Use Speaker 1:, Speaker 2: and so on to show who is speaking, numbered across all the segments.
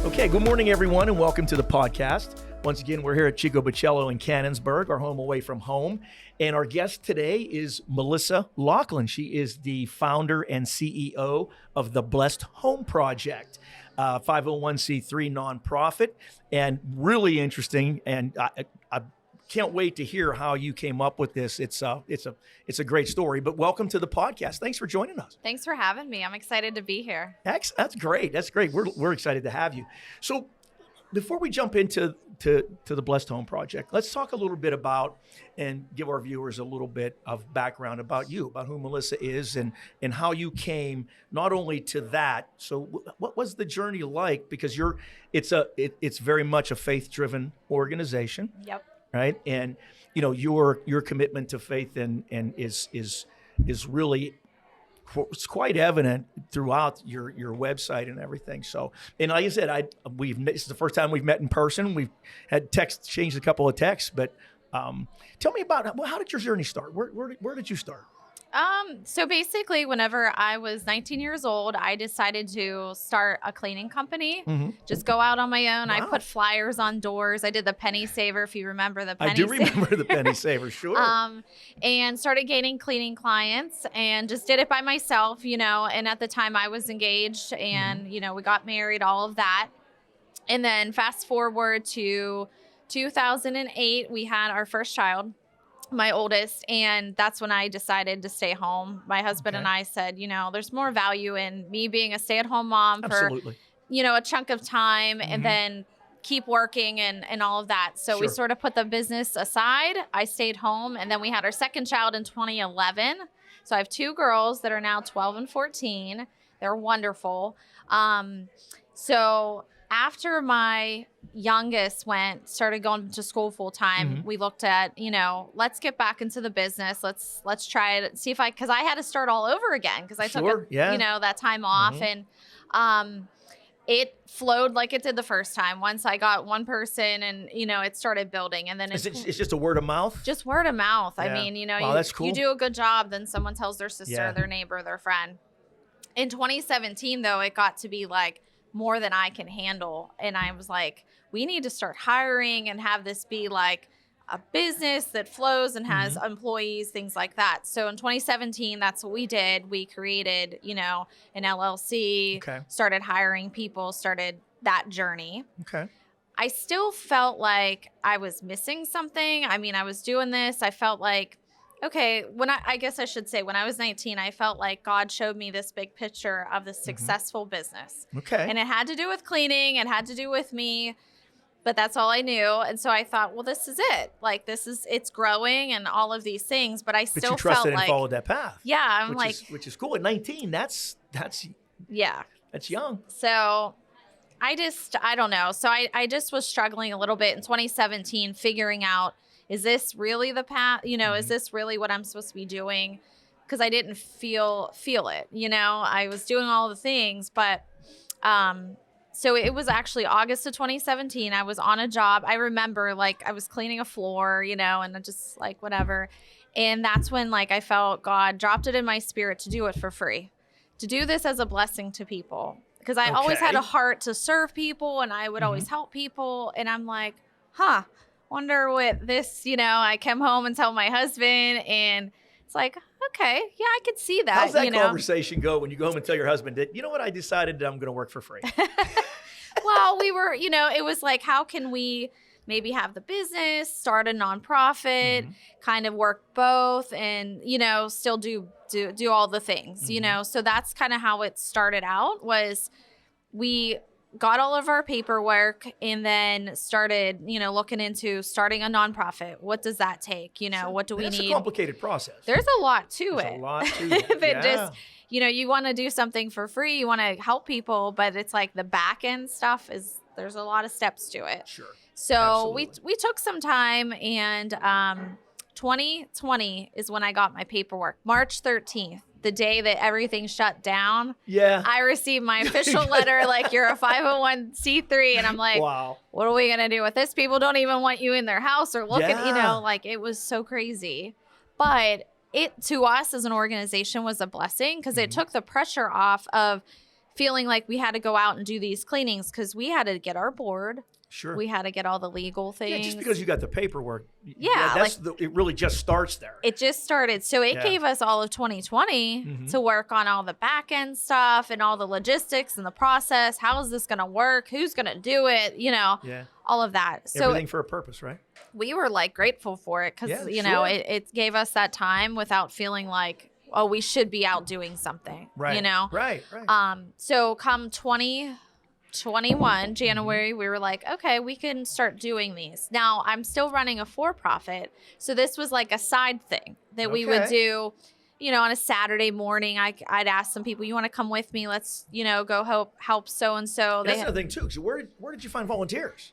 Speaker 1: Okay, good morning, everyone, and welcome to the podcast. Once again, we're here at Chico Bocello in Cannonsburg, our home away from home. And our guest today is Melissa Laughlin. She is the founder and CEO of the Blessed Home Project, 501c3 nonprofit, and really interesting. And I can't wait to hear how you came up with this. It's a great story. But welcome to the podcast. Thanks for joining us.
Speaker 2: Thanks for having me. I'm excited to be here.
Speaker 1: That's great. That's great. We're excited to have you. So before we jump into the Blessed Home Project, let's talk a little bit about and give our viewers a little bit of background about you, about who Melissa is and how you came not only to that. So what was the journey like? Because it's very much a faith-driven organization.
Speaker 2: Yep.
Speaker 1: Right. And, you know, your commitment to faith and is really, it's quite evident throughout your website and everything. So, and like I said, this is the first time we've met in person. We've had exchanged a couple of texts, but tell me about, how did your journey start? Where did you start?
Speaker 2: So basically, whenever I was 19 years old, I decided to start a cleaning company. Mm-hmm. Just go out on my own. Wow. I put flyers on doors. I did the penny saver, if you remember the penny saver.
Speaker 1: I do remember the penny saver, sure.
Speaker 2: And started gaining cleaning clients and just did it by myself, you know, and at the time I was engaged and, you know, we got married, all of that. And then fast forward to 2008, we had our first child. My oldest, and that's when I decided to stay home. My husband and I said, you know, there's more value in me being a stay-at-home mom for, you know, a chunk of time and then keep working and all of that. So we sort of put the business aside. I stayed home, and then we had our second child in 2011. So I have two girls that are now 12 and 14. They're wonderful. So after my youngest started going to school full time, we looked at, you know, let's get back into the business. Let's try it. See if because I had to start all over again because I took, you know, that time off and it flowed like it did the first time. Once I got one person and, you know, it started building and then
Speaker 1: it's just a word of mouth?
Speaker 2: Just word of mouth. Yeah. I mean, you know,
Speaker 1: that's cool.
Speaker 2: You do a good job, then someone tells their sister, their neighbor, their friend. In 2017, though, it got to be like, more than I can handle. And I was like, we need to start hiring and have this be like a business that flows and has employees, things like that. So in 2017, that's what we did. We created, you know, an LLC, started hiring people, started that journey. Okay. I still felt like I was missing something. I mean, I was doing this. I felt like, okay, I guess I should say when I was 19, I felt like God showed me this big picture of this successful business. Okay. And it had to do with cleaning. It had to do with me, but that's all I knew. And so I thought, well, this is it. Like, it's growing and all of these things, but I still felt like. But you trusted and followed
Speaker 1: that path.
Speaker 2: Yeah.
Speaker 1: Which is cool. At 19, that's young.
Speaker 2: So I don't know. So I just was struggling a little bit in 2017, figuring out, is this really the path? You know, is this really what I'm supposed to be doing? Because I didn't feel it, you know, I was doing all the things, but, so it was actually August of 2017. I was on a job. I remember like I was cleaning a floor, you know, and just like whatever. And that's when like I felt God dropped it in my spirit to do it for free, to do this as a blessing to people. Because I always had a heart to serve people and I would always help people. And I'm like, wonder what this, you know, I came home and tell my husband and it's like, okay, yeah, I could see that.
Speaker 1: How's that conversation go when you go home and tell your husband that, you know what, I decided that I'm going to work for free?
Speaker 2: Well, we were, you know, it was like, how can we maybe have the business, start a nonprofit, kind of work both and, you know, still do all the things, you know? So that's kind of how it started out was we got all of our paperwork and then started, you know, looking into starting a nonprofit. What does that take? You know, what do we need?
Speaker 1: It's a complicated process.
Speaker 2: There's a lot to it.
Speaker 1: There's a lot to it.
Speaker 2: Just, you know, you want to do something for free. You want to help people, but it's like the back end stuff there's a lot of steps to it.
Speaker 1: Sure.
Speaker 2: So we took some time and 2020 is when I got my paperwork. March 13th. The day that everything shut down, I received my official letter, like, you're a 501c3. And I'm like, wow, what are we going to do with this? People don't even want you in their house or looking, you know, like it was so crazy. But it, to us as an organization, was a blessing because it took the pressure off of feeling like we had to go out and do these cleanings because we had to get our board.
Speaker 1: Sure.
Speaker 2: We had to get all the legal things.
Speaker 1: Yeah, just because you got the paperwork.
Speaker 2: Yeah.
Speaker 1: It really just starts there.
Speaker 2: It just started. So it gave us all of 2020 to work on all the back end stuff and all the logistics and the process. How is this going to work? Who's going to do it? All of that. So
Speaker 1: everything for a purpose, right?
Speaker 2: We were like grateful for it because, it gave us that time without feeling like, oh, we should be out doing something,
Speaker 1: Right. Right.
Speaker 2: So come 2021, January, we were like, okay, we can start doing these. Now, I'm still running a for-profit. So this was like a side thing that we would do, on a Saturday morning. I'd ask some people, you want to come with me? Let's, go help so-and-so.
Speaker 1: That's another thing, too. So where did you find volunteers?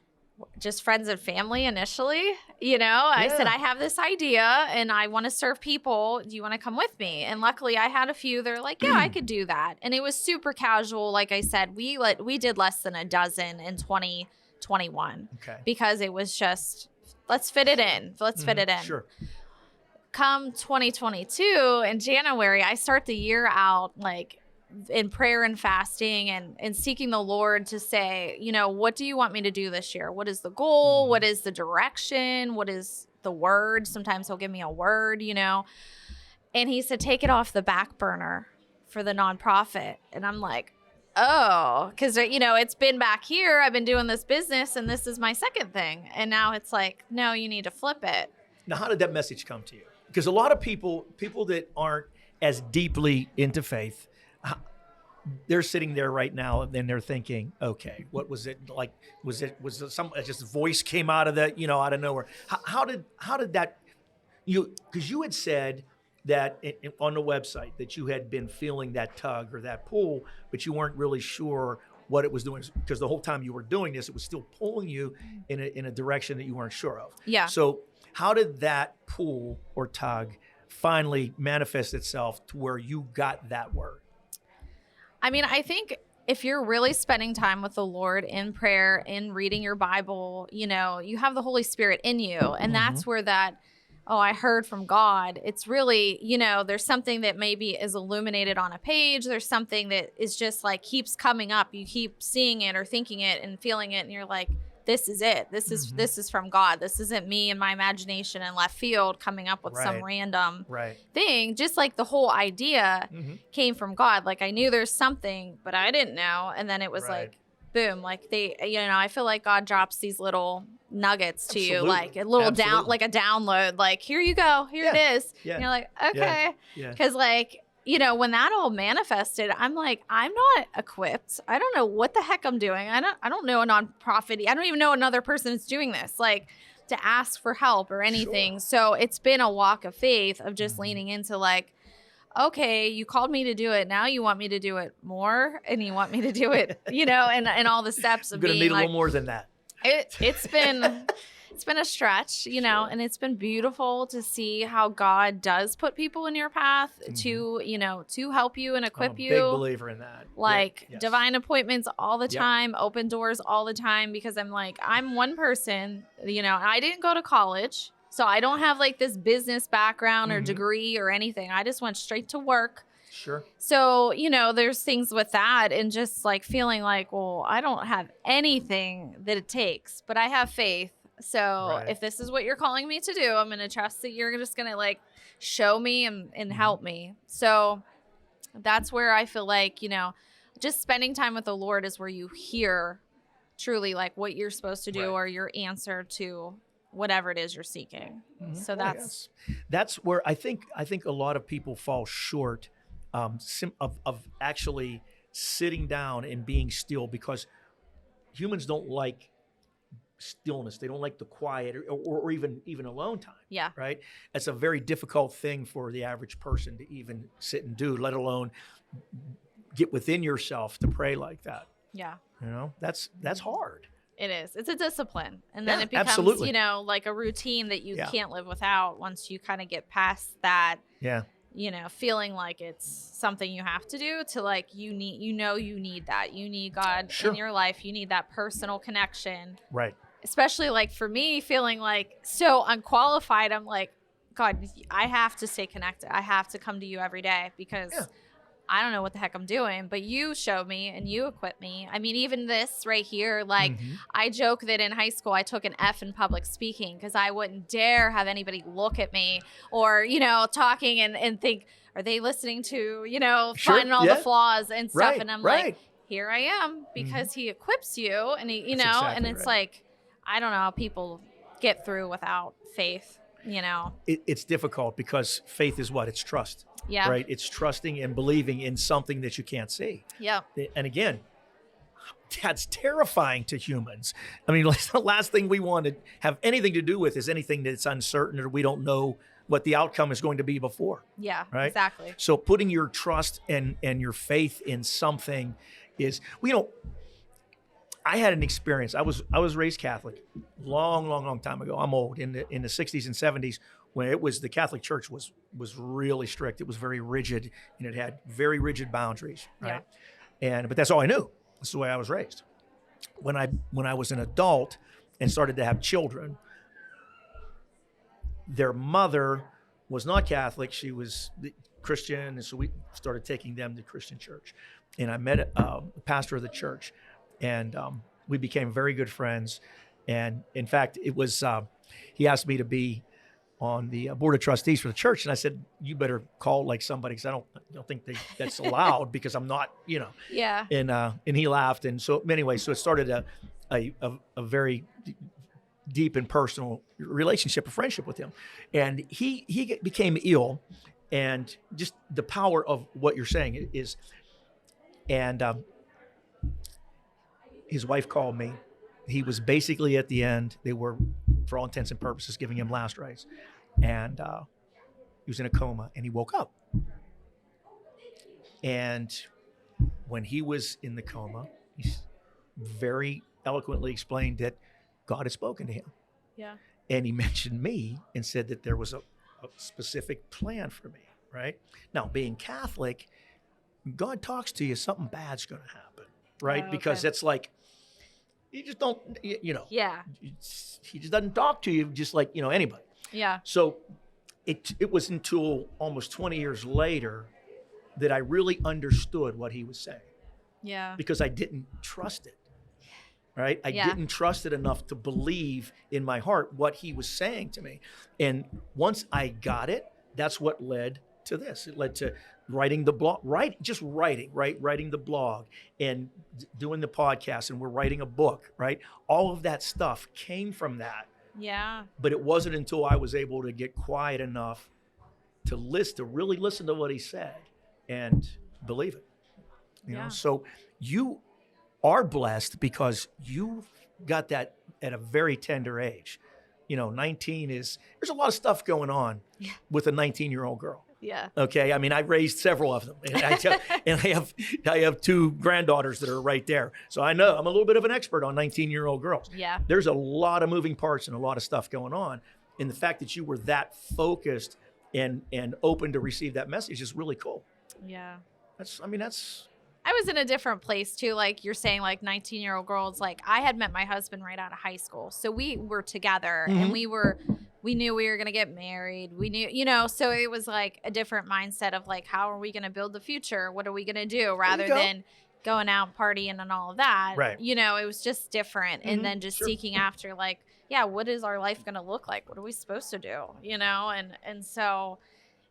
Speaker 2: Just friends and family initially. I said, I have this idea and I want to serve people. Do you want to come with me? And luckily I had a few. They're like, yeah, I could do that. And it was super casual. Like I said, we did less than a dozen in 2021 because it was just, let's fit it in.
Speaker 1: Sure.
Speaker 2: Come 2022 in January, I start the year out like in prayer and fasting and seeking the Lord to say, what do you want me to do this year? What is the goal? What is the direction? What is the word? Sometimes he'll give me a word, and he said, take it off the back burner for the nonprofit. And I'm like, oh, because, it's been back here. I've been doing this business and this is my second thing. And now it's like, no, you need to flip it.
Speaker 1: Now, how did that message come to you? Because a lot of people that aren't as deeply into faith, they're sitting there right now and they're thinking, okay, what was it like? Was it just a voice came out of that, out of nowhere? How did that, because you had said that on the website that you had been feeling that tug or that pull, but you weren't really sure what it was doing, because the whole time you were doing this, it was still pulling you in a direction that you weren't sure of.
Speaker 2: Yeah.
Speaker 1: So how did that pull or tug finally manifest itself to where you got that word?
Speaker 2: I mean, I think if you're really spending time with the Lord in prayer, in reading your Bible, you have the Holy Spirit in you. And that's where that, I heard from God. It's really, there's something that maybe is illuminated on a page. There's something that is just like keeps coming up. You keep seeing it or thinking it and feeling it. And you're like, this is it. This is from God. This isn't me and my imagination in left field coming up with some random thing. Just like the whole idea came from God. Like I knew there's something, but I didn't know. And then it was like, boom, like I feel like God drops these little nuggets to you, like a little like a download, like, here you go, here it is. Yeah. And you're like, okay. Because when that all manifested, I'm like, I'm not equipped. I don't know what the heck I'm doing. I don't know a nonprofit. I don't even know another person that's doing this, like to ask for help or anything. Sure. So it's been a walk of faith of just leaning into like, okay, you called me to do it. Now you want me to do it more and you want me to do it, and all the steps of being
Speaker 1: going to need
Speaker 2: like,
Speaker 1: a little more than that.
Speaker 2: It's been a stretch, and it's been beautiful to see how God does put people in your path to help you and equip you.
Speaker 1: I'm a big believer in that.
Speaker 2: Like divine appointments all the time, open doors all the time, because I'm like, I'm one person, I didn't go to college, so I don't have like this business background or degree or anything. I just went straight to work.
Speaker 1: Sure.
Speaker 2: So, there's things with that and just like feeling like, well, I don't have anything that it takes, but I have faith. So if this is what you're calling me to do, I'm going to trust that you're just going to like show me and help me. So that's where I feel like, just spending time with the Lord is where you hear truly like what you're supposed to do or your answer to whatever it is you're seeking. So
Speaker 1: that's where I think a lot of people fall short of actually sitting down and being still, because humans don't like stillness. They don't like the quiet or even alone time. Yeah. Right. That's a very difficult thing for the average person to even sit and do, let alone get within yourself to pray like that.
Speaker 2: Yeah.
Speaker 1: That's hard.
Speaker 2: It is. It's a discipline. And then it becomes, like a routine that you can't live without once you kind of get past that. Yeah. Feeling like it's something you have to do, to like, you need that. You need God in your life. You need that personal connection. Right. Especially like for me, feeling like so unqualified. I'm like, God, I have to stay connected. I have to come to you every day because I don't know what the heck I'm doing, but you showed me and you equipped me. I mean, even this right here, like I joke that in high school, I took an F in public speaking because I wouldn't dare have anybody look at me or, talking and think, are they listening to, finding all the flaws and stuff.
Speaker 1: Right,
Speaker 2: and I'm
Speaker 1: right.
Speaker 2: like, here I am, because he equips you and he,
Speaker 1: That's exactly
Speaker 2: and it's
Speaker 1: right.
Speaker 2: like, I don't know how people get through without faith,
Speaker 1: It's difficult because faith is what? It's trust.
Speaker 2: Yeah.
Speaker 1: Right? It's trusting and believing in something that you can't see.
Speaker 2: Yeah.
Speaker 1: And again, that's terrifying to humans. I mean, the last thing we want to have anything to do with is anything that's uncertain or we don't know what the outcome is going to be before.
Speaker 2: Yeah,
Speaker 1: right?
Speaker 2: Exactly.
Speaker 1: So putting your trust and your faith in something is, I had an experience. I was raised Catholic long time ago. I'm old, in the 60s and 70s, when the Catholic Church was really strict. It was very rigid, and it had very rigid boundaries, right? Yeah. But that's all I knew. That's the way I was raised. When I was an adult and started to have children, their mother was not Catholic. She was Christian, and so we started taking them to Christian church. And I met a pastor of the church, and we became very good friends. And in fact, it was he asked me to be on the board of trustees for the church, and I said, "You better call like somebody, because I don't think that's allowed because I'm not,
Speaker 2: Yeah.
Speaker 1: And he laughed, and so anyway, so it started a very deep and personal relationship, a friendship with him, and he became ill, and just the power of what you're saying is, and his wife called me. He was basically at the end. They were, for all intents and purposes, giving him last rites. And he was in a coma, and he woke up. And when he was in the coma, he very eloquently explained that God had spoken to him.
Speaker 2: Yeah.
Speaker 1: And he mentioned me and said that there was a specific plan for me, right? Now, being Catholic, God talks to you, something bad's going to happen, right?
Speaker 2: Oh,
Speaker 1: Because it's like, you just don't,
Speaker 2: Yeah.
Speaker 1: he just doesn't talk to you just like, anybody.
Speaker 2: Yeah.
Speaker 1: So it was until almost 20 years later that I really understood what he was saying,
Speaker 2: Yeah.
Speaker 1: because I didn't trust it, right? I didn't trust it enough to believe in my heart what he was saying to me. And once I got it, that's what led to this. It led to writing the blog, writing the blog and doing the podcast, and we're writing a book, right? All of that stuff came from that.
Speaker 2: Yeah.
Speaker 1: But it wasn't until I was able to get quiet enough to really listen to what he said and believe it. You know, so you are blessed because you got that at a very tender age. 19 there's a lot of stuff going on with a 19-year-old girl.
Speaker 2: Yeah.
Speaker 1: Okay. I mean, I've raised several of them, and I have two granddaughters that are right there. So I know I'm a little bit of an expert on 19-year-old girls.
Speaker 2: Yeah.
Speaker 1: There's a lot of moving parts and a lot of stuff going on. And the fact that you were that focused and open to receive that message is really cool.
Speaker 2: Yeah.
Speaker 1: I
Speaker 2: was in a different place too. Like you're saying, like 19-year-old girls, like I had met my husband right out of high school. So we were together and we knew we were going to get married. We knew, so it was like a different mindset of like, how are we going to build the future? What are we going to do rather than going out partying and all of that?
Speaker 1: Right.
Speaker 2: It was just different. And then just seeking after like, what is our life going to look like? What are we supposed to do? And so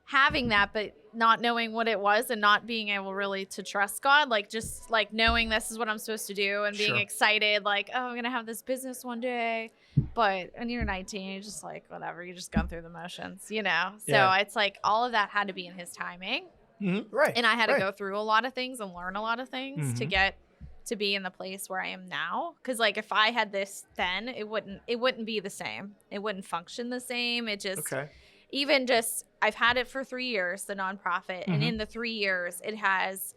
Speaker 2: having that, but not knowing what it was and not being able really to trust God, like just like knowing this is what I'm supposed to do and being excited, like, oh, I'm going to have this business one day. But when you're 19, you're just like, whatever, you're just going through the motions, So it's like all of that had to be in his timing.
Speaker 1: Mm-hmm. Right.
Speaker 2: And I had to go through a lot of things and learn a lot of things to get to be in the place where I am now. Cause like if I had this then, it wouldn't be the same. It wouldn't function the same. It just even just I've had it for 3 years, the nonprofit, and in the 3 years it has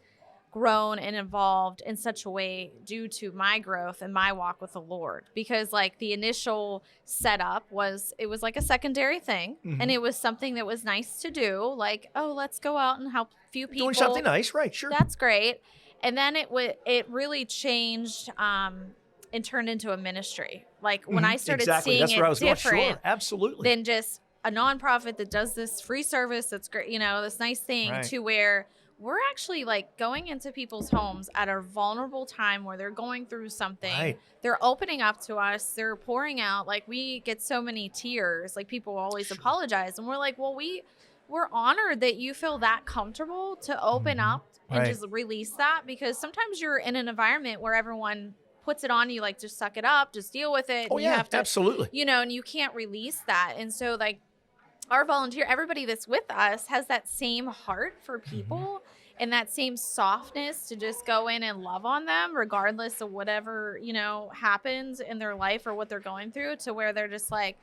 Speaker 2: grown and evolved in such a way due to my growth and my walk with the Lord. Because like the initial setup was like a secondary thing, and it was something that was nice to do, like, oh, let's go out and help a few people.
Speaker 1: Doing something nice, right? Sure.
Speaker 2: That's great. And then it really changed and turned into a ministry. Like when I started seeing it different,
Speaker 1: absolutely,
Speaker 2: than just a nonprofit that does this free service that's great, this nice thing, to where we're actually like going into people's homes at a vulnerable time where they're going through something.
Speaker 1: Right.
Speaker 2: They're opening up to us. They're pouring out. Like, we get so many tears. Like, people always apologize. And we're like, well, we're honored that you feel that comfortable to open up and just release that, because sometimes you're in an environment where everyone puts it on you, like, just suck it up, just deal with it.
Speaker 1: Oh,
Speaker 2: and you have to,
Speaker 1: absolutely.
Speaker 2: you know, and you can't release that. And so, like, our volunteer, everybody that's with us has that same heart for people and that same softness to just go in and love on them regardless of whatever, you know, happens in their life or what they're going through, to where they're just like,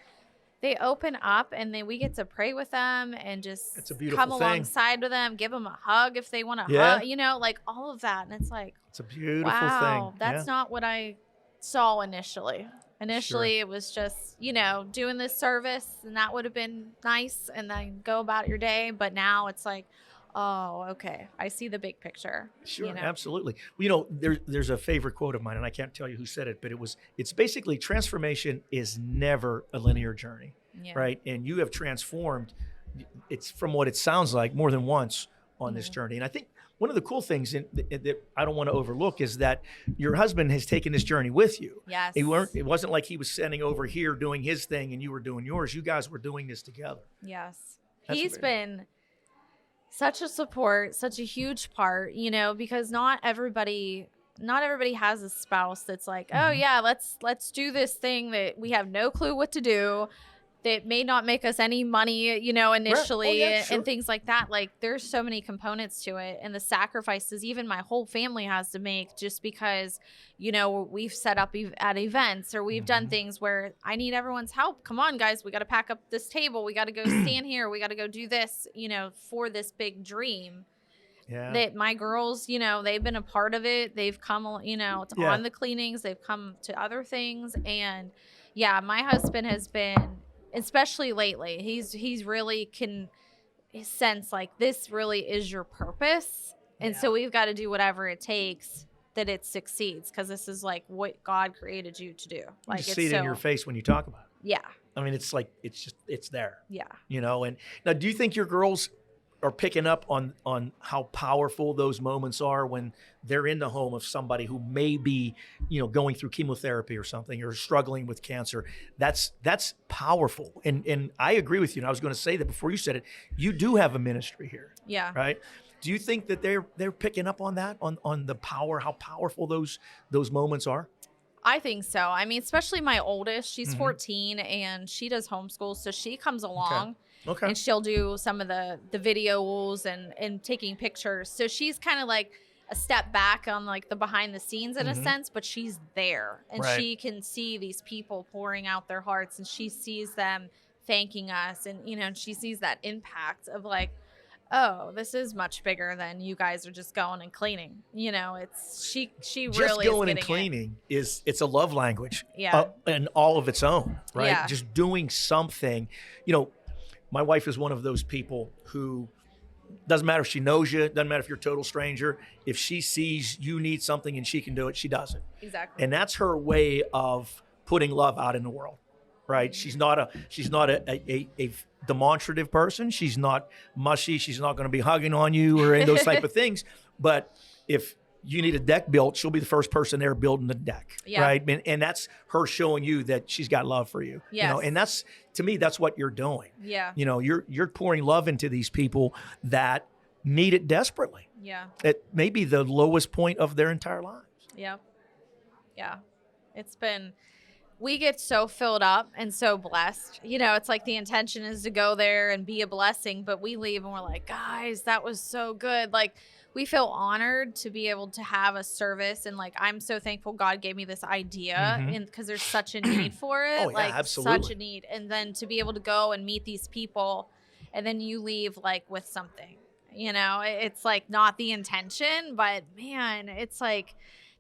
Speaker 2: they open up and then we get to pray with them and just come alongside with them, give them a hug if they want to hug, you know, like all of that. And it's like,
Speaker 1: it's a beautiful thing.
Speaker 2: That's not what I saw initially. Initially, it was just, you know, doing this service, and that would have been nice, and then go about your day. But now it's like, oh, okay, I see the big picture.
Speaker 1: Sure,
Speaker 2: you know?
Speaker 1: Absolutely. Well, you know, there's a favorite quote of mine, and I can't tell you who said it, but it's basically, transformation is never a linear journey, right? And you have transformed, it's from what it sounds like, more than once on this journey. And I think one of the cool things that I don't want to overlook is that your husband has taken this journey with you.
Speaker 2: Yes.
Speaker 1: It wasn't like he was sitting over here doing his thing and you were doing yours. You guys were doing this together.
Speaker 2: Yes. He's been such a support, such a huge part, you know, because not everybody has a spouse that's like, oh yeah, let's do this thing that we have no clue what to do, that may not make us any money, you know, initially, and things like that. Like, there's so many components to it, and the sacrifices even my whole family has to make, just because, you know, we've set up at events, or we've done things where I need everyone's help. Come on, guys, we got to pack up this table. We got to go stand here. We got to go do this, you know, for this big dream. That my girls, you know, they've been a part of it. They've come, you know, on the cleanings. They've come to other things. And yeah, my husband has been, especially lately, he's really can sense like, this really is your purpose. And so we've got to do whatever it takes that it succeeds, because this is like what God created you to do. Like,
Speaker 1: you see it in your face when you talk about it.
Speaker 2: Yeah.
Speaker 1: I mean, it's like, it's there.
Speaker 2: Yeah.
Speaker 1: You know, and now, do you think your girls are picking up on how powerful those moments are when they're in the home of somebody who may be, you know, going through chemotherapy or something, or struggling with cancer? That's powerful. And I agree with you. And I was going to say that before you said it, you do have a ministry here.
Speaker 2: Yeah.
Speaker 1: Right. Do you think that they're picking up on that, on the power, how powerful those moments are?
Speaker 2: I think so. I mean, especially my oldest, she's 14 and she does homeschool. So she comes along. Okay. And she'll do some of the videos and taking pictures. So she's kind of like a step back on like the behind the scenes in a sense, but she's there, and she can see these people pouring out their hearts, and she sees them thanking us, and, you know, she sees that impact of like, oh, this is much bigger than you guys are just going and cleaning. You know, it's she
Speaker 1: just
Speaker 2: really
Speaker 1: going
Speaker 2: is
Speaker 1: and cleaning it's a love language, and all of its own, right?
Speaker 2: Yeah.
Speaker 1: Just doing something, you know. My wife is one of those people who doesn't matter if she knows you, doesn't matter if you're a total stranger. If she sees you need something and she can do it, she does it.
Speaker 2: Exactly.
Speaker 1: And that's her way of putting love out in the world, right? She's not a demonstrative person. She's not mushy. She's not going to be hugging on you or any of those type of things. But if you need a deck built, she'll be the first person there building the deck, right? And that's her showing you that she's got love for you.
Speaker 2: Yes.
Speaker 1: You know, and that's, to me, that's what you're doing.
Speaker 2: Yeah.
Speaker 1: You know, you're pouring love into these people that need it desperately.
Speaker 2: Yeah.
Speaker 1: At maybe the lowest point of their entire lives.
Speaker 2: Yeah. Yeah. It's been, we get so filled up and so blessed. You know, it's like the intention is to go there and be a blessing, but we leave and we're like, guys, that was so good. Like, we feel honored to be able to have a service, and like, I'm so thankful God gave me this idea, and because there's such a need for it.
Speaker 1: Oh, yeah,
Speaker 2: like,
Speaker 1: absolutely.
Speaker 2: such a need. And then to be able to go and meet these people, and then you leave like with something, you know, it's like not the intention, but man, it's like,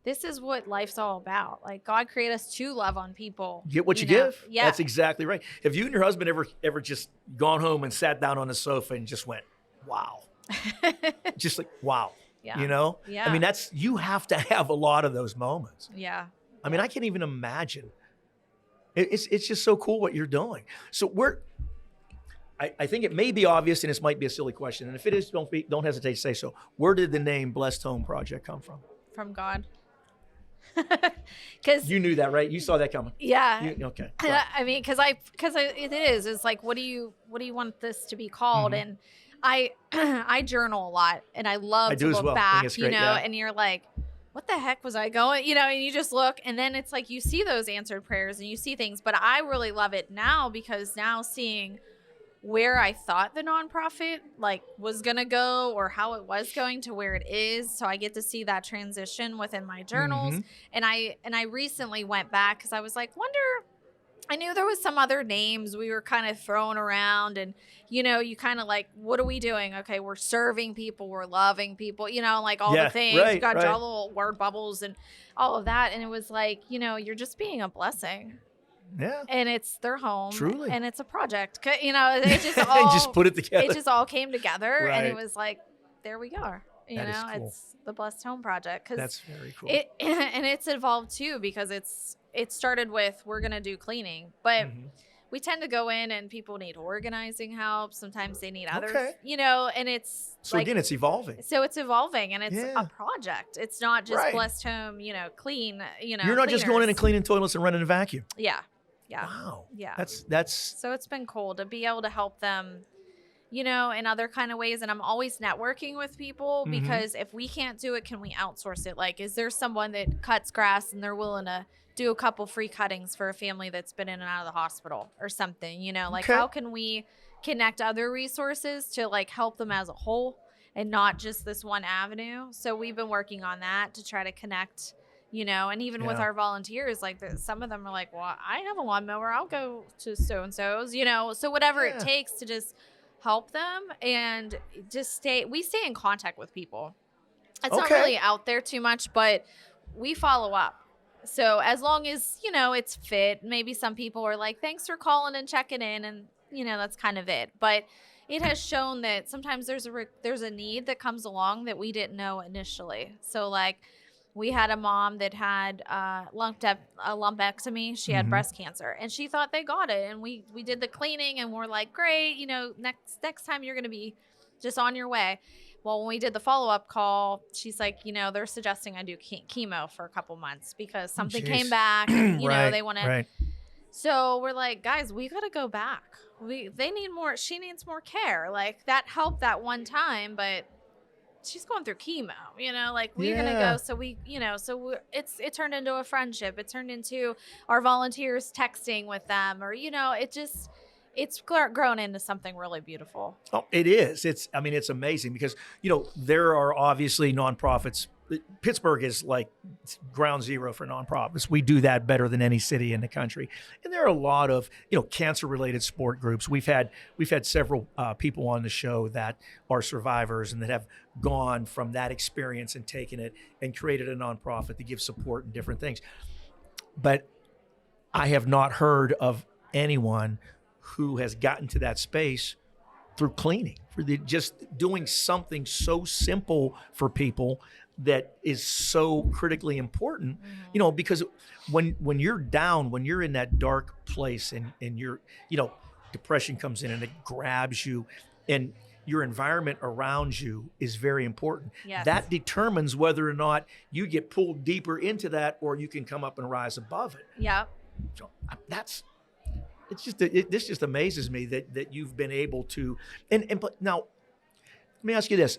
Speaker 2: this is what life's all about. Like, God created us to love on people.
Speaker 1: Get what you
Speaker 2: know?
Speaker 1: give.
Speaker 2: Yeah.
Speaker 1: That's exactly right. Have you and your husband ever just gone home and sat down on the sofa and just went, wow? Just like, wow.
Speaker 2: Yeah.
Speaker 1: You know?
Speaker 2: Yeah.
Speaker 1: I mean, you have to have a lot of those moments.
Speaker 2: Yeah.
Speaker 1: I mean, I can't even imagine. It's just so cool what you're doing. So I think it may be obvious, and this might be a silly question. And if it is, don't hesitate to say so. Where did the name Blessed Home Project come from?
Speaker 2: From God. Because
Speaker 1: you knew that, right? You saw that coming.
Speaker 2: Yeah.
Speaker 1: Okay.
Speaker 2: I mean, because it is. It's like, what do you want this to be called?
Speaker 1: Mm-hmm.
Speaker 2: And I journal a lot, and I love to look back, great, and you're like, what the heck was I going? And you just look, and then it's like you see those answered prayers and you see things. But I really love it now, because now seeing where I thought the nonprofit was gonna go, or how it was going to where it is, so I get to see that transition within my journals. And I recently went back because I was like, I knew there was some other names we were kind of throwing around, and you kind of like, what are we doing? Okay, we're serving people, we're loving people, all the things.
Speaker 1: Right,
Speaker 2: you got
Speaker 1: right.
Speaker 2: your little word bubbles and all of that, and it was like, you're just being a blessing.
Speaker 1: Yeah.
Speaker 2: And it's their home.
Speaker 1: Truly.
Speaker 2: And it's a project. It just all
Speaker 1: they just put it together.
Speaker 2: It just all came together,
Speaker 1: right.
Speaker 2: and it was like, there we are.
Speaker 1: That is cool.
Speaker 2: It's the Blessed Home Project.
Speaker 1: That's very cool.
Speaker 2: And it's evolved too, because it started with, we're gonna do cleaning, but we tend to go in and people need organizing help. Sometimes they need others, and it's
Speaker 1: so again, it's evolving.
Speaker 2: So it's evolving, and it's a project. It's not just Blessed Home, clean,
Speaker 1: You're not just going in and cleaning toilets and running a vacuum.
Speaker 2: Yeah. Yeah.
Speaker 1: Wow.
Speaker 2: Yeah.
Speaker 1: That's
Speaker 2: so it's been cool to be able to help them, in other kind of ways. And I'm always networking with people, because if we can't do it, can we outsource it? Like, is there someone that cuts grass and they're willing to do a couple free cuttings for a family that's been in and out of the hospital or something, how can we connect other resources to help them as a whole and not just this one avenue? So we've been working on that to try to connect, and even with our volunteers, some of them are like, well, I have a lawnmower, I'll go to so-and-so's, so whatever it takes to just help them and just we stay in contact with people. It's not really out there too much, but we follow up. So as long as, it's fit, maybe some people are like, thanks for calling and checking in, and, that's kind of it. But it has shown that sometimes there's a need that comes along that we didn't know initially. So we had a mom that had a lumpectomy. She had breast cancer, and she thought they got it. And we did the cleaning, and we're like, great, next time you're going to be just on your way. Well, when we did the follow-up call, she's like, they're suggesting I do chemo for a couple months because something came back. And, they want to. Right. So we're like, guys, we got to go back. They need more. She needs more care. That helped that one time, but she's going through chemo, we're going to go. So it turned into a friendship. It turned into our volunteers texting with them, or, it's grown into something really beautiful.
Speaker 1: Oh, it is. It's amazing because, there are obviously nonprofits. Pittsburgh is ground zero for nonprofits. We do that better than any city in the country. And there are a lot of, cancer related sport groups. We've had several people on the show that are survivors and that have gone from that experience and taken it and created a nonprofit to give support and different things. But I have not heard of anyone who has gotten to that space through cleaning, just doing something so simple for people that is so critically important, because when you're down, when you're in that dark place and you're, depression comes in and it grabs you, and your environment around you is very important.
Speaker 2: Yes. That
Speaker 1: determines whether or not you get pulled deeper into that or you can come up and rise above it.
Speaker 2: Yeah.
Speaker 1: So this just amazes me that you've been able to, but now let me ask you this: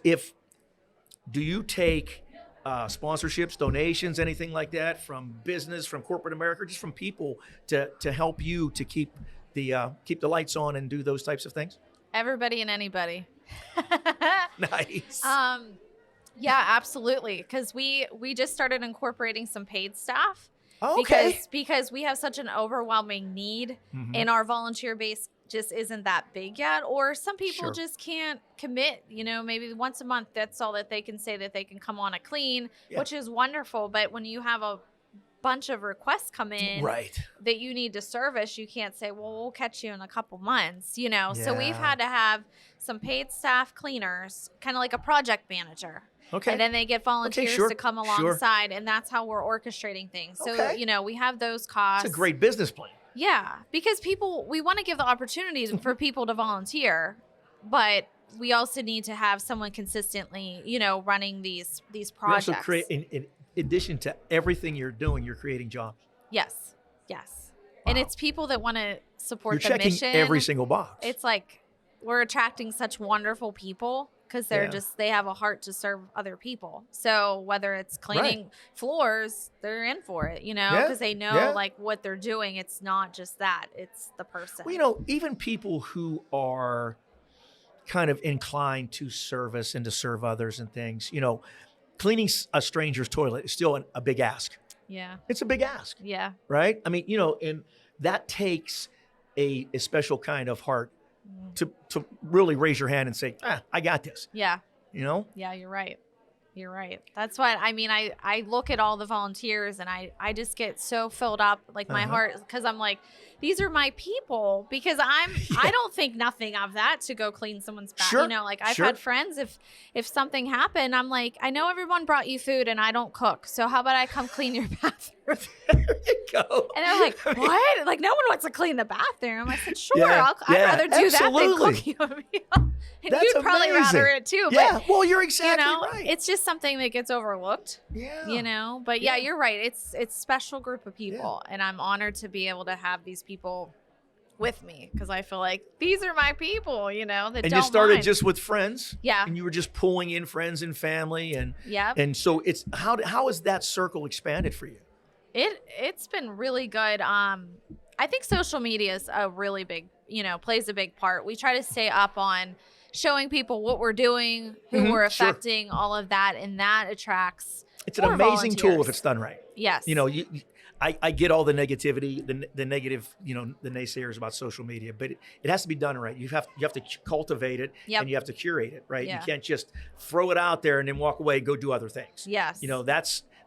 Speaker 1: do you take sponsorships, donations, anything like that from business, from corporate America, just from people to help you to keep the lights on and do those types of things?
Speaker 2: Everybody and anybody.
Speaker 1: Nice.
Speaker 2: Yeah, absolutely. Because we just started incorporating some paid staff.
Speaker 1: Okay.
Speaker 2: Because we have such an overwhelming need, and our volunteer base just isn't that big yet, or some people just can't commit, maybe once a month, that's all that they can say that they can come on a clean, which is wonderful. But when you have a bunch of requests come in that you need to service, you can't say, well, we'll catch you in a couple months, So we've had to have some paid staff cleaners, kind of like a project manager.
Speaker 1: Okay.
Speaker 2: And then they get volunteers to come alongside, and that's how we're orchestrating things. So, we have those costs.
Speaker 1: It's a great business plan.
Speaker 2: Yeah, because we want to give the opportunity for people to volunteer, but we also need to have someone consistently, running these projects.
Speaker 1: You also create, in addition to everything you're doing, you're creating jobs.
Speaker 2: Yes. Yes.
Speaker 1: Wow.
Speaker 2: And it's people that want to support
Speaker 1: You're
Speaker 2: the
Speaker 1: checking
Speaker 2: mission.
Speaker 1: every single box.
Speaker 2: It's like we're attracting such wonderful people because they have a heart to serve other people. So whether it's cleaning floors, they're in for it, because they know like what they're doing. It's not just that, it's the person.
Speaker 1: Well, even people who are kind of inclined to service and to serve others and things, cleaning a stranger's toilet is still a big ask.
Speaker 2: Yeah.
Speaker 1: It's a big ask.
Speaker 2: Yeah.
Speaker 1: Right? I mean, and that takes a special kind of heart to really raise your hand and say, I got this.
Speaker 2: Yeah.
Speaker 1: Yeah,
Speaker 2: you're right. You're right. That's what I mean. I look at all the volunteers and I just get so filled up, like my heart, because I'm like, these are my people, because I don't think nothing of that to go clean someone's bath.
Speaker 1: Sure.
Speaker 2: Like I've had friends, if something happened, I'm like, I know everyone brought you food and I don't cook. So how about I come clean your bathroom?
Speaker 1: There you go.
Speaker 2: And they're like, what? Like no one wants to clean the bathroom. I said, sure, I'd rather do that than cook you a meal. And
Speaker 1: That's
Speaker 2: you'd probably
Speaker 1: amazing.
Speaker 2: rather it too.
Speaker 1: Yeah,
Speaker 2: but,
Speaker 1: well, you're exactly right.
Speaker 2: It's just something that gets overlooked.
Speaker 1: Yeah.
Speaker 2: But yeah, you're right. It's a special group of people, and I'm honored to be able to have these people with me because I feel like these are my people, that
Speaker 1: and
Speaker 2: don't
Speaker 1: you started
Speaker 2: mind.
Speaker 1: just with friends.
Speaker 2: Yeah.
Speaker 1: And you were just pulling in friends and family, and
Speaker 2: and
Speaker 1: so it's how has that circle expanded for you?
Speaker 2: It's been really good. I think social media is a really big, plays a big part. We try to stay up on showing people what we're doing, who we're affecting, all of that, and that attracts.
Speaker 1: It's an amazing tool if it's done right.
Speaker 2: Yes.
Speaker 1: I get all the negativity, the negative, the naysayers about social media, but it has to be done right. You have to cultivate it and you have to curate it, right?
Speaker 2: Yeah.
Speaker 1: You can't just throw it out there and then walk away and go do other things.
Speaker 2: Yes.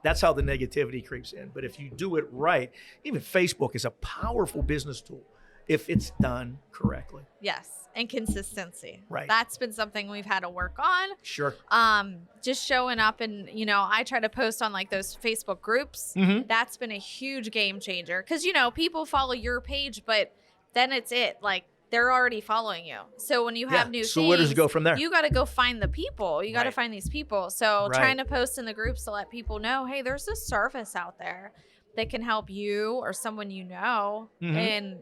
Speaker 1: That's how the negativity creeps in. But if you do it right, even Facebook is a powerful business tool if it's done correctly.
Speaker 2: Yes. And consistency.
Speaker 1: Right.
Speaker 2: That's been something we've had to work on.
Speaker 1: Sure.
Speaker 2: Just showing up and, I try to post on like those Facebook groups. That's been a huge game changer. Cause people follow your page, but then it's it. Like they're already following you. So when you have new things,
Speaker 1: so where does it go from there?
Speaker 2: You got to go find the people. You got to find these people. So trying to post in the groups to let people know, hey, there's this service out there that can help you or someone and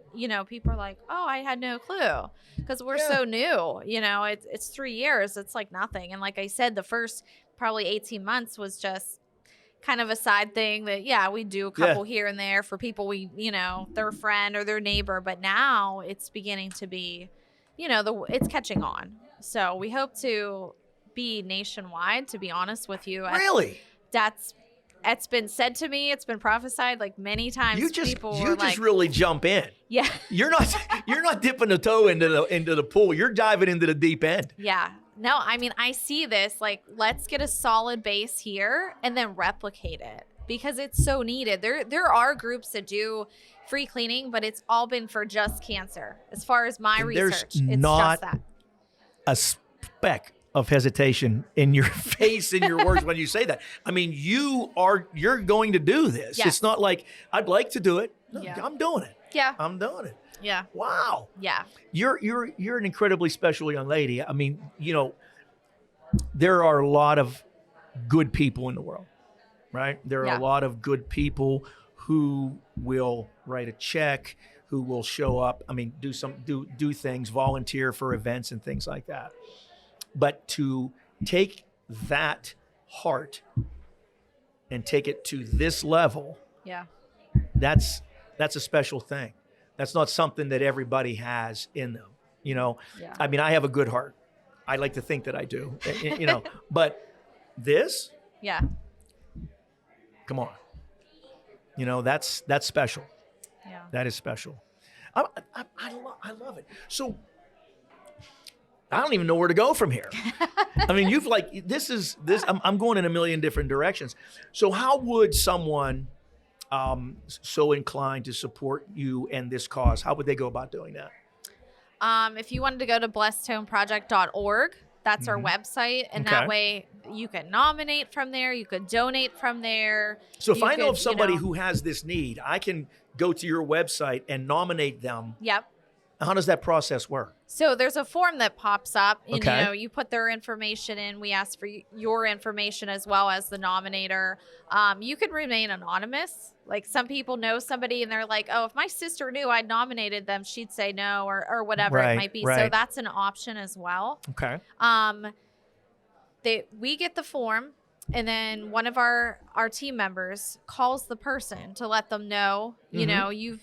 Speaker 2: people are like, oh, I had no clue because we're so new. It's 3 years. It's like nothing. And like I said, the first probably 18 months was just kind of a side thing that we do a couple here and there for people their friend or their neighbor, but now it's beginning to be it's catching on. So we hope to be nationwide, to be honest with you.
Speaker 1: Really?
Speaker 2: It's been said to me. It's been prophesied like many times.
Speaker 1: You just really jump in.
Speaker 2: Yeah.
Speaker 1: You're not dipping a toe into the pool. You're diving into the deep end.
Speaker 2: Yeah. No, I mean, I see this like, let's get a solid base here and then replicate it because it's so needed. There are groups that do free cleaning, but it's all been for just cancer. As far as my research, it's
Speaker 1: not
Speaker 2: just that.
Speaker 1: A speck of hesitation in your face, in your words when you say that. I mean, you're going to do this.
Speaker 2: Yes.
Speaker 1: It's not like I'd like to do it. No,
Speaker 2: Yeah.
Speaker 1: I'm doing it.
Speaker 2: Yeah.
Speaker 1: I'm doing it.
Speaker 2: Yeah.
Speaker 1: Wow.
Speaker 2: Yeah.
Speaker 1: You're an incredibly special young lady. I mean, there are a lot of good people in the world, right? There are a lot of good people who will write a check, who will show up. I mean, do things, volunteer for events and things like that. But to take that heart and take it to this level, that's a special thing. That's not something that everybody has in them. I mean, I have a good heart. I like to think that I do, but this, come on, that's special.
Speaker 2: Yeah.
Speaker 1: That is special. I love it. So I don't even know where to go from here. I mean, you've like, this. I'm going in a million different directions. So how would someone so inclined to support you and this cause, how would they go about doing that?
Speaker 2: If you wanted to go to blessedhomeproject.org, That's our website. And that way you can nominate from there. You could donate from there.
Speaker 1: So if I know of somebody who has this need, I can go to your website and nominate them.
Speaker 2: Yep.
Speaker 1: How does that process work?
Speaker 2: So there's a form that pops up, and you put their information in. We ask for your information as well as the nominator. You can remain anonymous. Like some people know somebody and they're like, oh, if my sister knew I nominated them, she'd say no, or whatever it might be. So that's an option as well.
Speaker 1: Okay.
Speaker 2: We get the form, and then one of our team members calls the person to let them know, you know, you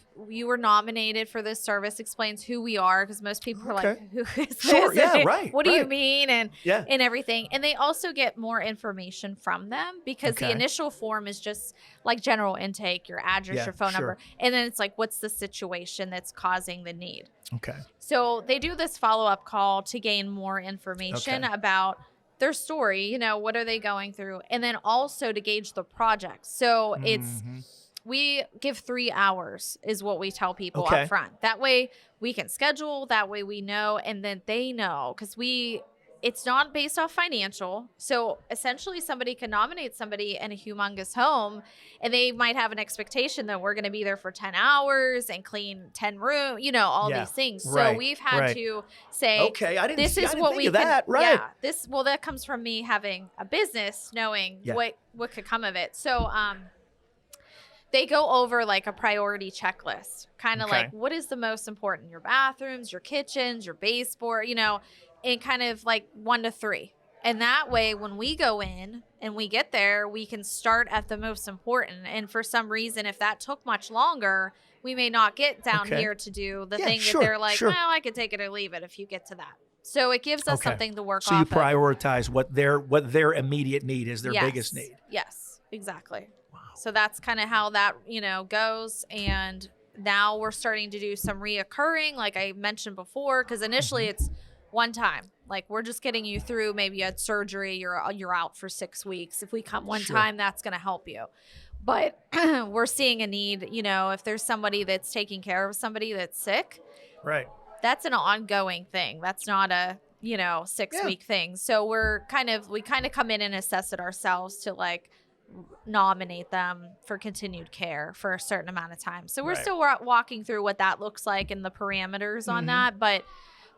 Speaker 2: were nominated for this service, explains who we are, because most people are like, who is this?
Speaker 1: Yeah, right.
Speaker 2: What do you mean? And everything. And they also get more information from them, because the initial form is just like general intake, your address, your phone number. And then it's like, what's the situation that's causing the need? Okay. So they do this follow-up call to gain more information about their story, you know, what are they going through? And then also to gauge the project. So we give 3 hours is what we tell people up front. That way we can schedule, that way we know, and then they know, because it's not based off financial. So essentially somebody can nominate somebody in a humongous home, and they might have an expectation that we're going to be there for 10 hours and clean 10 rooms, you know, all these things. So we've had to say, this is what we can, well, that comes from me having a business, knowing what could come of it. So, they go over like a priority checklist, kind of like, what is the most important? Your bathrooms, your kitchens, your baseboard, you know, and kind of like 1 to 3. And that way, when we go in and we get there, we can start at the most important. And for some reason, if that took much longer, we may not get down here to do the thing that they're like, well, I could take it or leave it if you get to that. So it gives us something to work off of.
Speaker 1: So you prioritize what their immediate need is, their biggest need.
Speaker 2: Yes, exactly. Wow. So that's kind of how that, you know, goes. And now we're starting to do some reoccurring, like I mentioned before, because initially it's one time. Like, we're just getting you through, maybe you had surgery, you're out for 6 weeks. If we come one time, that's going to help you. But we're seeing a need, you know, if there's somebody that's taking care of somebody that's sick. Right. That's an ongoing thing. That's not a, you know, 6-week thing. So we kind of come in and assess it ourselves to like nominate them for continued care for a certain amount of time. So we're still walking through what that looks like and the parameters on that. But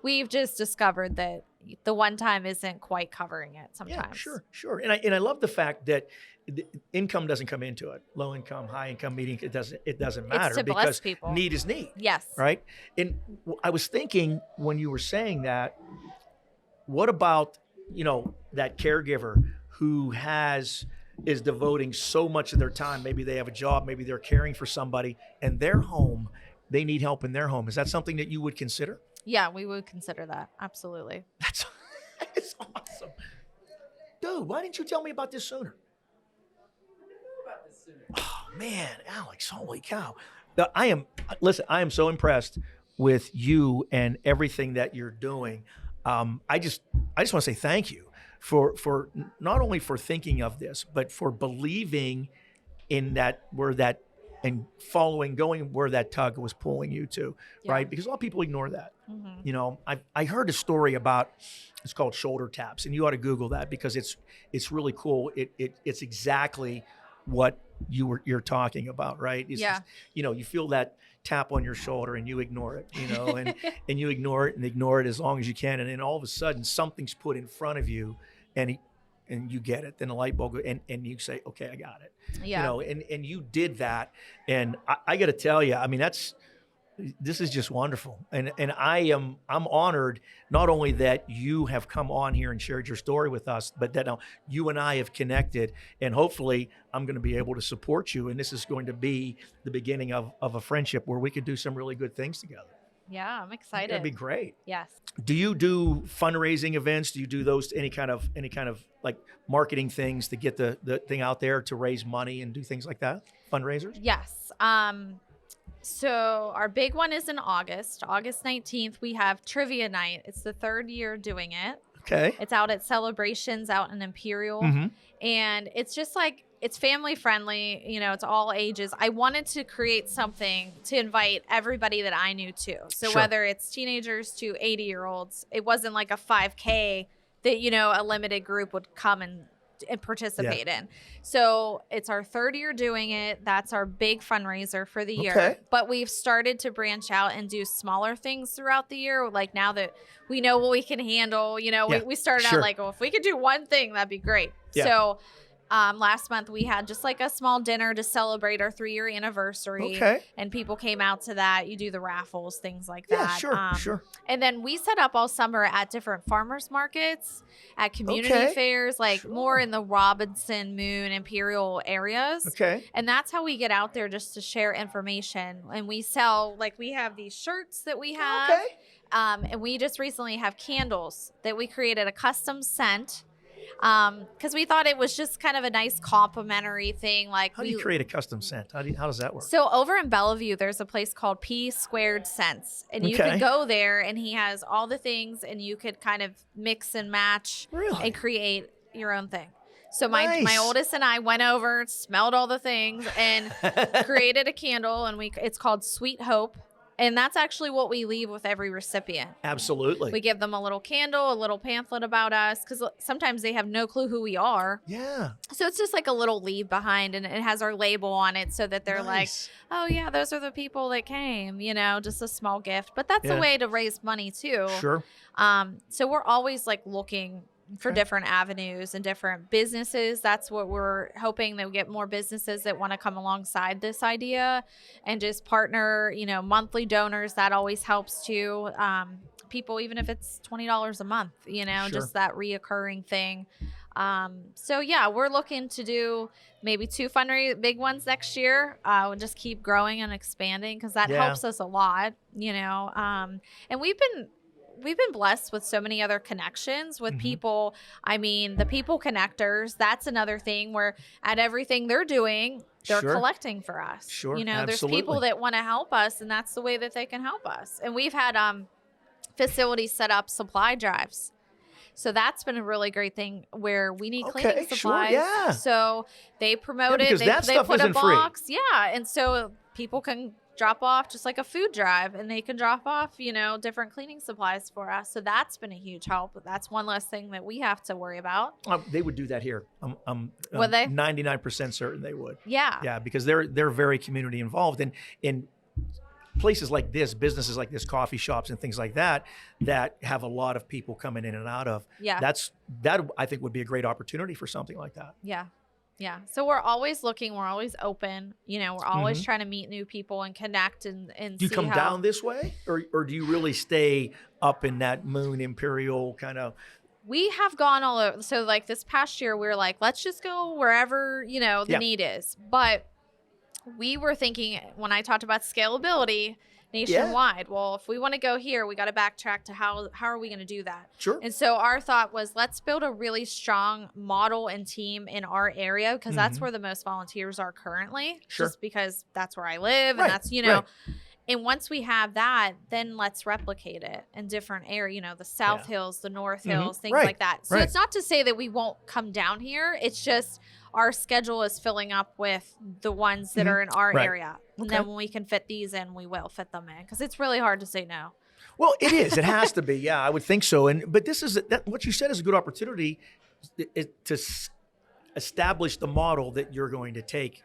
Speaker 2: we've just discovered that the one time isn't quite covering it sometimes. Yeah,
Speaker 1: sure. And I love the fact that the income doesn't come into it. Low income, high income, medium, it doesn't matter,
Speaker 2: it's to
Speaker 1: because
Speaker 2: bless people.
Speaker 1: Need is need.
Speaker 2: Yes.
Speaker 1: Right? And I was thinking when you were saying that, what about, you know, that caregiver who is devoting so much of their time, maybe they have a job, maybe they're caring for somebody, and their home, they need help in their home. Is that something that you would consider?
Speaker 2: Yeah, we would consider that. Absolutely.
Speaker 1: That's awesome. Dude, why didn't you tell me about this sooner? Oh, man, Alex, holy cow. I am so impressed with you and everything that you're doing. I just want to say thank you for not only for thinking of this, but for believing in and going where that tug was pulling you to, right? Because a lot of people ignore that. You know, I heard a story about, it's called shoulder taps, and you ought to Google that, because it's really cool. It's exactly what you're talking about, right? It's just, you know, you feel that tap on your shoulder and you ignore it, you know, and you ignore it as long as you can, and then all of a sudden something's put in front of you, and you get it. Then the light bulb goes, and you say, okay, I got it. Yeah. You know, and you did that. And I got to tell you, I mean, this is just wonderful. And I'm honored not only that you have come on here and shared your story with us, but that now you and I have connected, and hopefully I'm going to be able to support you. And this is going to be the beginning of a friendship where we could do some really good things together.
Speaker 2: Yeah, I'm excited.
Speaker 1: That'd be great.
Speaker 2: Yes.
Speaker 1: Do you do fundraising events? Do you do those, any kind of like marketing things to get the thing out there to raise money and do things like that? Fundraisers?
Speaker 2: Yes. So our big one is in August 19th. We have trivia night. It's the 3rd year doing it.
Speaker 1: Okay.
Speaker 2: It's out at Celebrations out in Imperial. And it's just like, it's family friendly, you know, it's all ages. I wanted to create something to invite everybody that I knew to. So whether it's teenagers to 80-year-olds, it wasn't like a 5K that, you know, a limited group would come and participate in. So it's our 3rd year doing it. That's our big fundraiser for the year. But we've started to branch out and do smaller things throughout the year. Like now that we know what we can handle, you know, we started out like, oh, if we could do one thing, that'd be great. So last month we had just like a small dinner to celebrate our 3-year anniversary. And people came out to that. You do the raffles, things like that.
Speaker 1: Sure.
Speaker 2: And then we set up all summer at different farmers markets, at community fairs, like more in the Robinson, Moon, Imperial areas. And that's how we get out there, just to share information. And we sell, like, we have these shirts that we have. And we just recently have candles that we created, a custom scent. Because we thought it was just kind of a nice complimentary thing. Like,
Speaker 1: how do you create a custom scent? How does that work?
Speaker 2: So over in Bellevue, there's a place called P Squared Scents, and you could go there, and he has all the things, and you could kind of mix and match and create your own thing. So my oldest and I went over, smelled all the things, and created a candle, and it's called Sweet Hope. And that's actually what we leave with every recipient.
Speaker 1: Absolutely.
Speaker 2: We give them a little candle, a little pamphlet about us, because sometimes they have no clue who we are. So it's just like a little leave behind, and it has our label on it so that they're like, oh, yeah, those are the people that came, you know, just a small gift. But that's a way to raise money, too. So we're always like looking for different avenues and different businesses. That's what we're hoping, that we get more businesses that want to come alongside this idea and just partner, you know, monthly donors. That always helps too. People, even if it's $20 a month, you know, just that reoccurring thing. So yeah, we're looking to do maybe 2 big ones next year. We'll just keep growing and expanding, because that helps us a lot, you know. And we've been blessed with so many other connections with people. I mean, the people connectors, that's another thing where at everything they're doing, they're collecting for us. You know, there's people that want to help us, and that's the way that they can help us. And we've had facilities set up supply drives. So that's been a really great thing, where we need cleaning supplies. So they promote it. They put a box. And so people can drop off just like a food drive, and they can drop off, you know, different cleaning supplies for us. So that's been a huge help. That's one less thing that we have to worry about.
Speaker 1: They would do that here. I'm
Speaker 2: would they?
Speaker 1: 99% certain they would.
Speaker 2: Yeah,
Speaker 1: because they're very community involved, and in places like this, businesses like this, coffee shops and things like that have a lot of people coming in and out of. That I think would be a great opportunity for something like that.
Speaker 2: Yeah. So we're always looking. We're always open. You know, we're always trying to meet new people and connect and
Speaker 1: do you come down this way, or do you really stay up in that Moon Imperial kind of?
Speaker 2: We have gone all over. So like this past year, we were like, let's just go wherever, you know, the need is. But we were thinking, when I talked about scalability nationwide, well, if we want to go here, we got to backtrack to how are we going to do that? And so our thought was, let's build a really strong model and team in our area, because that's where the most volunteers are currently, just because that's where I live, and that's, you know, and once we have that, then let's replicate it in different areas, you know, the South Hills, the North Hills, things like that. So it's not to say that we won't come down here. It's just our schedule is filling up with the ones that are in our area. And then when we can fit these in, we will fit them in, because it's really hard to say no.
Speaker 1: Well, it is. It has to be. Yeah, I would think so. But this is what you said is a good opportunity to establish the model that you're going to take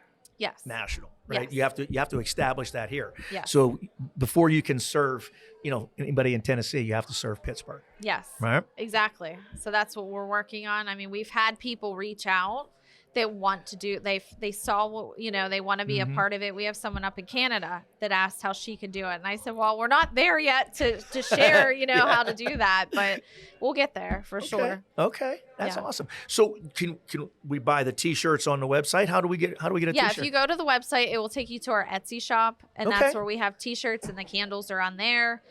Speaker 1: national, right? You have to establish that here. So before you can serve, you know, anybody in Tennessee, you have to serve Pittsburgh. Right?
Speaker 2: Exactly. So that's what we're working on. I mean, we've had people reach out that want to do, they saw what, you know, they want to be a part of it. We have someone up in Canada that asked how she could do it. And I said, well, we're not there yet to share, you know, how to do that, but we'll get there for sure.
Speaker 1: Okay. That's awesome. So can we buy the t-shirts on the website? How do we get a t-shirt?
Speaker 2: If you go to the website, it will take you to our Etsy shop, and that's where we have t-shirts, and the candles are on there.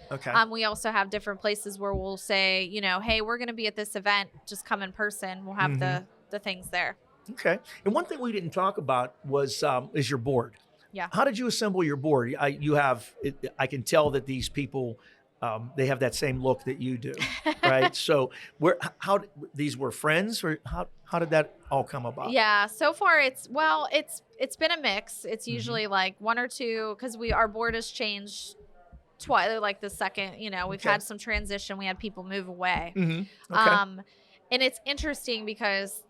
Speaker 2: We also have different places where we'll say, you know, hey, we're going to be at this event, just come in person. We'll have the things there.
Speaker 1: Okay. And one thing we didn't talk about was is your board. How did you assemble your board? I can tell that these people, they have that same look that you do, right? So these were friends, or how did that all come about?
Speaker 2: So far it's been a mix. It's usually like 1 or 2, because our board has changed twice. Like the second, you know, we've had some transition. We had people move away. And it's interesting because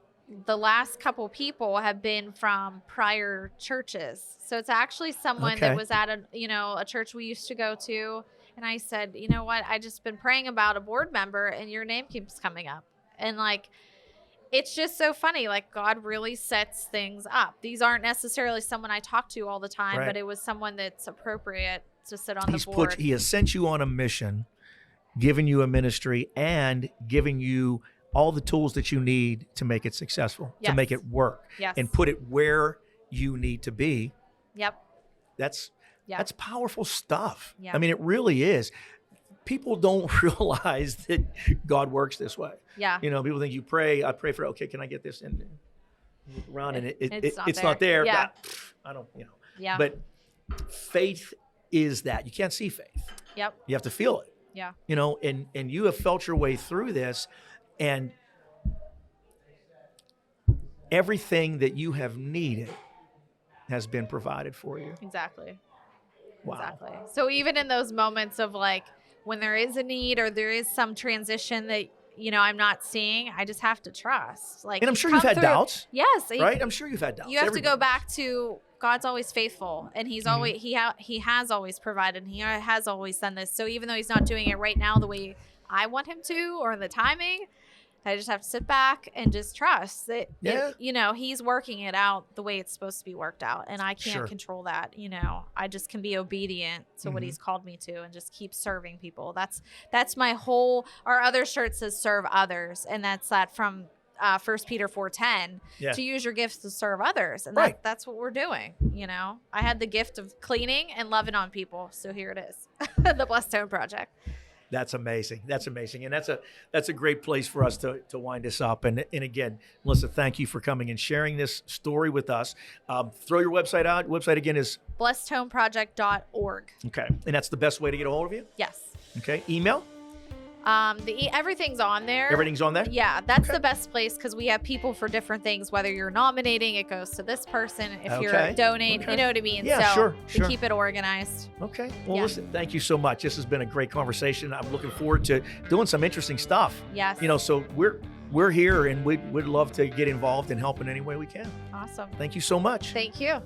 Speaker 2: the last couple people have been from prior churches. So it's actually someone that was at a church we used to go to. And I said, you know what? I just been praying about a board member and your name keeps coming up. And like, it's just so funny. Like, God really sets things up. These aren't necessarily someone I talk to all the time, but it was someone that's appropriate to sit on the board.
Speaker 1: He has sent you on a mission, given you a ministry, and giving you all the tools that you need to make it successful, to make it work, and put it where you need to be.
Speaker 2: Yep.
Speaker 1: That's powerful stuff.
Speaker 2: Yeah.
Speaker 1: I mean, it really is. People don't realize that God works this way.
Speaker 2: Yeah.
Speaker 1: You know, people think I pray for, okay, can I get this in around? And it's
Speaker 2: not there. Yeah.
Speaker 1: I don't,
Speaker 2: Yeah.
Speaker 1: But faith is that. You can't see faith.
Speaker 2: Yep.
Speaker 1: You have to feel it.
Speaker 2: Yeah.
Speaker 1: And you have felt your way through this, and everything that you have needed has been provided for you.
Speaker 2: Exactly.
Speaker 1: Wow.
Speaker 2: Exactly. So even in those moments of like, when there is a need or there is some transition that, I'm not seeing, I just have to trust. Like,
Speaker 1: and I'm sure you've had doubts.
Speaker 2: Yes.
Speaker 1: Right? I'm sure you've had doubts.
Speaker 2: You have to go back to God's always faithful, and he's always, he has always provided, and he has always done this. So even though he's not doing it right now the way I want him to, or the timing, I just have to sit back and just trust that, he's working it out the way it's supposed to be worked out. And I can't control that. I just can be obedient to what he's called me to and just keep serving people. That's my our other shirt says serve others. And that's that from 1 Peter 4:10 to use your gifts to serve others. And that's what we're doing. I had the gift of cleaning and loving on people. So here it is, the Blessed Home Project.
Speaker 1: That's amazing. That's amazing. And that's a great place for us to wind this up. And again, Melissa, thank you for coming and sharing this story with us. Throw your website out. Website again is
Speaker 2: blessedhomeproject.org.
Speaker 1: Okay. And that's the best way to get a hold of you?
Speaker 2: Yes.
Speaker 1: Okay. Email?
Speaker 2: Everything's on there.
Speaker 1: Everything's on there?
Speaker 2: Yeah, that's the best place because we have people for different things. Whether you're nominating, it goes to this person. If you're donating, you know what I mean?
Speaker 1: Yeah,
Speaker 2: so to keep it organized.
Speaker 1: Okay. Well, listen, thank you so much. This has been a great conversation. I'm looking forward to doing some interesting stuff.
Speaker 2: Yes.
Speaker 1: So we're here, and we'd love to get involved and help in any way we can.
Speaker 2: Awesome.
Speaker 1: Thank you so much.
Speaker 2: Thank you.